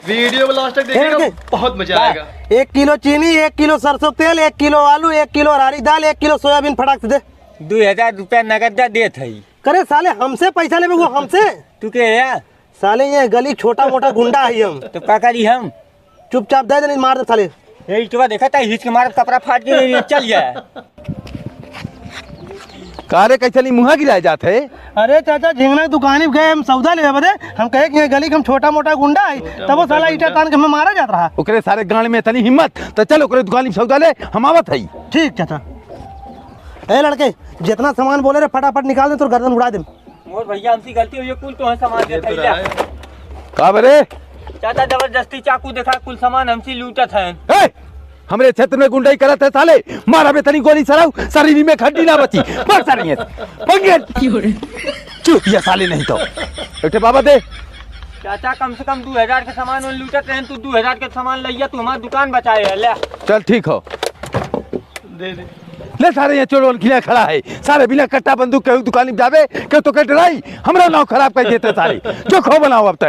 Video को last तक देखिएगा, बहुत मजा आएगा। 1 किलो चीनी, 1 किलो सरसों तेल, 1 किलो आलू, 1 किलो हरी दाल, 1 किलो सोयाबीन फटाक से दे। 2000 रुपया नगद दे थई। करे साले हमसे पैसा लेबे वो हमसे? तू के है साले ये गली छोटा मोटा गुंडा है हम। तो का करी हम? चुपचाप दे नहीं मार दे साले। यही तो देखा था, हिच के मार कपड़ा फाट के चल गया। कारे कैसे नहीं मुँह गिराए जाते? अरे चाचा झिंगना की दुकान में गए हम सौदा ले बदे, हम कहे कि ये गली हम छोटा मोटा गुंडा है, तब वो साला ईटा तान के हमें मारा जाता रहा। ओकरे सारे गांड में इतनी हिम्मत तो चल ओकरे दुकान में सौदा ले, हम आवत है। ठीक चाचा। ए लड़के जितना सामान बोले रे फटाफट निकाल दे तो गर्दन उड़ा दे। मोर भैया हमसे गलती हुई है, कुल तो है सामान दे थई ले। का बरे चाचा जबरदस्ती चाकू देखा, कुल सामान हमसे लूटत है। ए हमरे क्षेत्र में गुंडाई करत है साले, मारा बे तनी गोली सराऊ, शरीर में खड्डी ना बची, मार सारी पंगे चुप ये साले नहीं तो बेटे बाबा दे। चाचा कम से कम 2000 के सामान और लूटत रहे, तू 2000 के सामान लिया, तू हमारी दुकान बचाए है ले। चल ठीक हो, दे दे ले सारे यहाँ चोर खिला खड़ा है, सारे बिना कट्टा बंदूक के दुकान में जावे के तो कट रही, हमरा नाव खराब कर देते सारे, जो खो बनाओ अब तक।